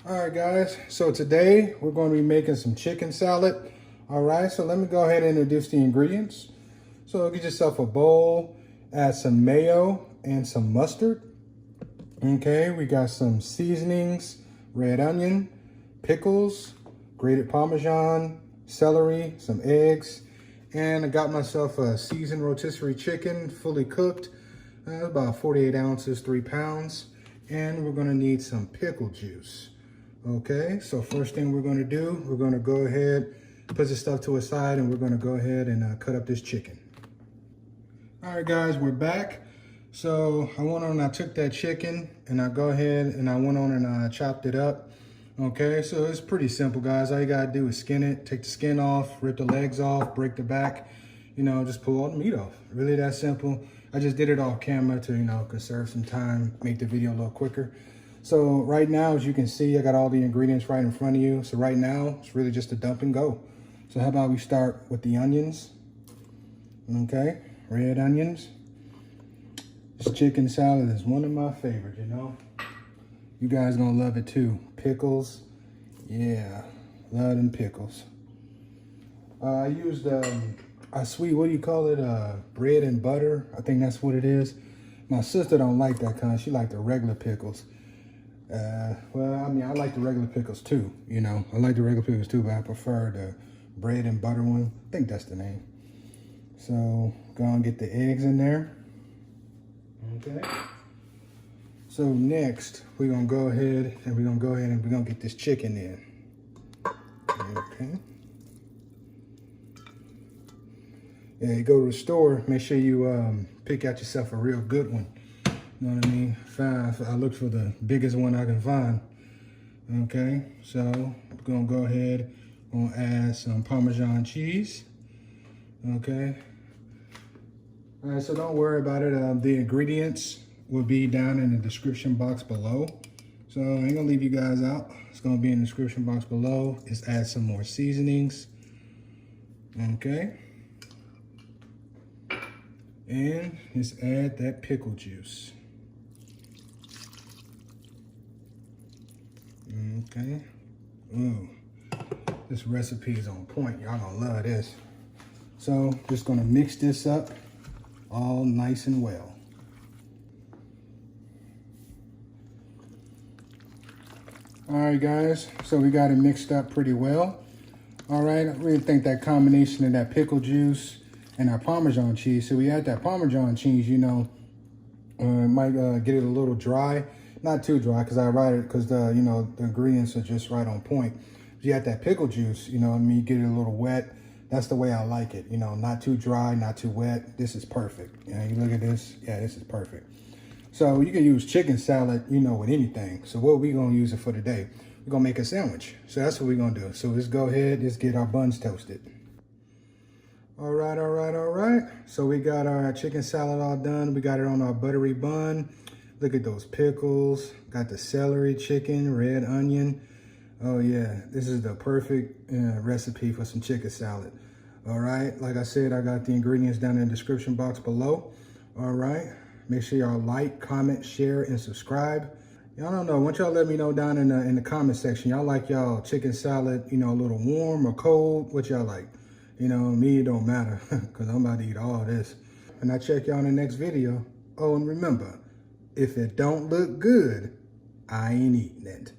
All right, guys, so today we're going to be making some chicken salad. All right, so let me go ahead and introduce the ingredients. So get yourself a bowl, add some mayo and some mustard. Okay, we got some seasonings, red onion, pickles, grated Parmesan, celery, some eggs, and I got myself a seasoned rotisserie chicken, fully cooked, about 48 ounces, 3 pounds, and we're gonna need some pickle juice. Okay, so first thing we're gonna do, we're gonna go ahead, put this stuff to a side, and we're gonna go ahead and cut up this chicken. All right, guys, we're back. So I went on and I took that chicken and I go ahead and I went on and I chopped it up. Okay, so it's pretty simple, guys. All you gotta do is skin it, take the skin off, rip the legs off, break the back, just pull all the meat off. Really that simple. I just did it off camera to, conserve some time, make the video a little quicker. So right now, as you can see, I got all the ingredients right in front of you. So right now, it's really just a dump and go. So how about we start with the onions? Okay, red onions. This chicken salad is one of my favorites, You guys gonna love it too. Pickles, yeah, love them pickles. I used a sweet, what do you call it? Bread and butter, I think that's what it is. My sister don't like that kind, she like the regular pickles. I like the regular pickles too, I like the regular pickles too, but I prefer the bread and butter one. I think that's the name. So go and get the eggs in there. Okay. So next, we're gonna go ahead and we're gonna get this chicken in. Okay. Yeah, you go to the store, make sure you pick out yourself a real good one. You know what I mean? I look for the biggest one I can find. Okay, so I'm gonna go ahead and add some Parmesan cheese. Okay. All right, so don't worry about it. The ingredients will be down in the description box below. So I ain't gonna leave you guys out. It's gonna be in the description box below. Just add some more seasonings. Okay. And just add that pickle juice. Okay. Ooh, this recipe is on point. Y'all gonna love this. So just gonna mix this up all nice and well. All right, guys, so we got it mixed up pretty well. All right, I really think that combination of that pickle juice and our Parmesan cheese, so we add that Parmesan cheese, it might get it a little dry. Not too dry, because the ingredients are just right on point. If you add that pickle juice, you get it a little wet. That's the way I like it, not too dry, not too wet. This is perfect. You look at this, yeah, this is perfect. So you can use chicken salad, with anything. So what we gonna use it for today? We're gonna make a sandwich. So that's what we're gonna do. So let's go ahead, let's get our buns toasted. All right. So we got our chicken salad all done. We got it on our buttery bun. Look at those pickles. Got the celery, chicken, red onion. Oh yeah, this is the perfect recipe for some chicken salad. All right, like I said, I got the ingredients down in the description box below. All right, make sure y'all like, comment, share, and subscribe. Y'all don't know, once y'all let me know down in the comment section, y'all like y'all chicken salad, a little warm or cold, what y'all like? Me, it don't matter, because I'm about to eat all this. And I check y'all in the next video. Oh, and remember, if it don't look good, I ain't eating it.